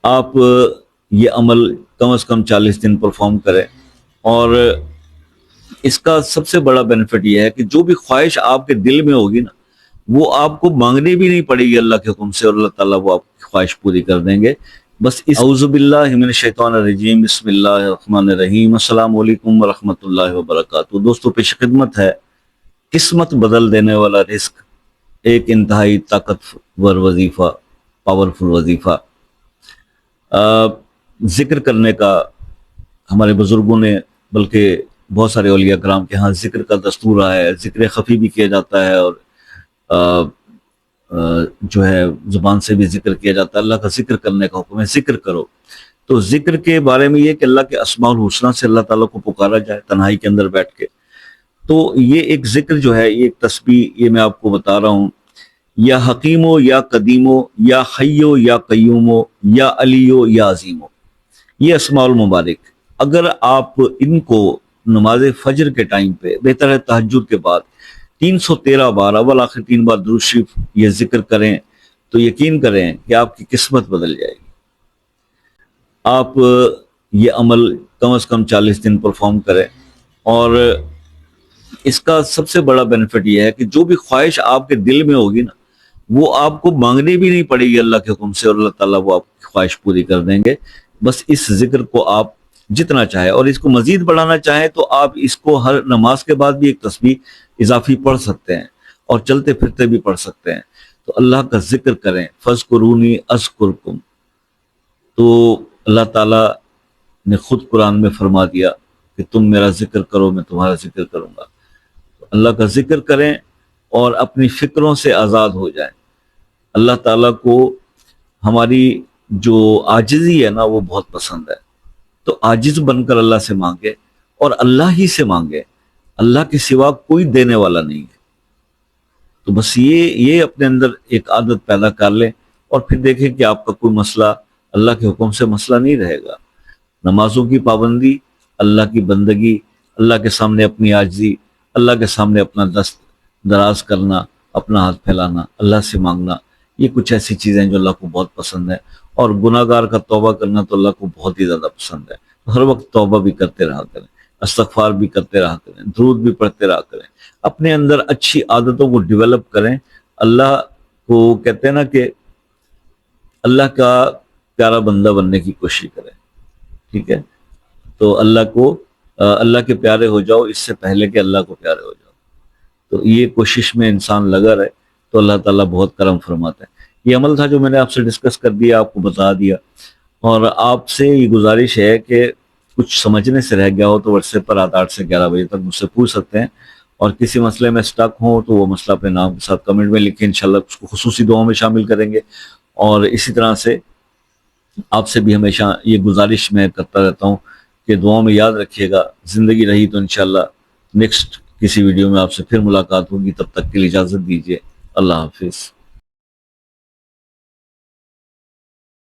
آپ یہ عمل کم از کم 40 دن پرفارم کریں، اور اس کا سب سے بڑا بینیفٹ یہ ہے کہ جو بھی خواہش آپ کے دل میں ہوگی نا، وہ آپ کو مانگنی بھی نہیں پڑے گی اللہ کے حکم سے، اور اللہ تعالیٰ وہ آپ کی خواہش پوری کر دیں گے۔ بس اعوذ باللہ من الشیطان الرجیم، بسم اللہ الرحمن الرحیم۔ السلام علیکم ورحمۃ اللہ وبرکاتہ۔ دوستو، پیش خدمت ہے قسمت بدل دینے والا رزق، ایک انتہائی طاقتور وظیفہ، پاورفل وظیفہ۔ ذکر کرنے کا ہمارے بزرگوں نے، بلکہ بہت سارے اولیاء کرام کے ہاں ذکر کا دستور آیا ہے، ذکر خفی بھی کیا جاتا ہے، اور جو ہے زبان سے بھی ذکر کیا جاتا ہے۔ اللہ کا ذکر کرنے کا حکم ہے، ذکر کرو۔ تو ذکر کے بارے میں یہ کہ اللہ کے اسماء الحسنی سے اللہ تعالیٰ کو پکارا جائے تنہائی کے اندر بیٹھ کے۔ تو یہ ایک ذکر جو ہے، یہ ایک تسبیح، یہ میں آپ کو بتا رہا ہوں، یا حکیمو یا قدیمو یا حیو یا قیومو یا علیو یا عظیمو، یہ اسماء المبارک اگر آپ ان کو نماز فجر کے ٹائم پہ، بہتر ہے تہجد کے بعد، 313 بار اول آخر 3 بار درود شریف یہ ذکر کریں، تو یقین کریں کہ آپ کی قسمت بدل جائے گی۔ آپ یہ عمل کم از کم 40 دن پرفارم کریں، اور اس کا سب سے بڑا بینیفٹ یہ ہے کہ جو بھی خواہش آپ کے دل میں ہوگی نا، وہ آپ کو مانگنی بھی نہیں پڑے گی اللہ کے حکم سے، اور اللہ تعالیٰ وہ آپ کی خواہش پوری کر دیں گے۔ بس اس ذکر کو آپ جتنا چاہیں، اور اس کو مزید بڑھانا چاہیں تو آپ اس کو ہر نماز کے بعد بھی ایک تسبیح اضافی پڑھ سکتے ہیں، اور چلتے پھرتے بھی پڑھ سکتے ہیں۔ تو اللہ کا ذکر کریں، فاذکرونی اذکرکم۔ تو اللہ تعالیٰ نے خود قرآن میں فرما دیا کہ تم میرا ذکر کرو، میں تمہارا ذکر کروں گا۔ تو اللہ کا ذکر کریں اور اپنی فکروں سے آزاد ہو جائیں۔ اللہ تعالیٰ کو ہماری جو عاجزی ہے نا، وہ بہت پسند ہے۔ تو عاجز بن کر اللہ سے مانگے، اور اللہ ہی سے مانگے، اللہ کے سوا کوئی دینے والا نہیں ہے۔ تو بس یہ اپنے اندر ایک عادت پیدا کر لیں، اور پھر دیکھیں کہ آپ کا کوئی مسئلہ اللہ کے حکم سے مسئلہ نہیں رہے گا۔ نمازوں کی پابندی، اللہ کی بندگی، اللہ کے سامنے اپنی عاجزی، اللہ کے سامنے اپنا دست دراز کرنا، اپنا ہاتھ پھیلانا، اللہ سے مانگنا، یہ کچھ ایسی چیزیں جو اللہ کو بہت پسند ہے۔ اور گناہ گار کا توبہ کرنا تو اللہ کو بہت ہی زیادہ پسند ہے۔ ہر وقت توبہ بھی کرتے رہا کریں، استغفار بھی کرتے رہا کریں، درود بھی پڑھتے رہا کریں، اپنے اندر اچھی عادتوں کو ڈیولپ کریں۔ اللہ کو کہتے ہیں نا کہ اللہ کا پیارا بندہ بننے کی کوشش کریں، ٹھیک ہے؟ تو اللہ کے پیارے ہو جاؤ اس سے پہلے کہ اللہ کو پیارے ہو جاؤ۔ تو یہ کوشش میں انسان لگا رہے تو اللہ تعالیٰ بہت کرم فرماتا ہے۔ یہ عمل تھا جو میں نے آپ سے ڈسکس کر دیا، آپ کو بتا دیا، اور آپ سے یہ گزارش ہے کہ کچھ سمجھنے سے رہ گیا ہو تو واٹس ایپ پر رات 8 سے 11 بجے تک مجھ سے پوچھ سکتے ہیں، اور کسی مسئلے میں سٹک ہوں تو وہ مسئلہ اپنے نام کے ساتھ کمنٹ میں لکھیں، انشاءاللہ اس کو خصوصی دعاؤں میں شامل کریں گے۔ اور اسی طرح سے آپ سے بھی ہمیشہ یہ گزارش میں کرتا رہتا ہوں کہ دعاؤں میں یاد رکھیے گا۔ زندگی رہی تو انشاءاللہ نیکسٹ کسی ویڈیو میں آپ سے پھر ملاقات ہوگی، تب تک کے لیے اجازت دیجیے۔ اللہ حافظ۔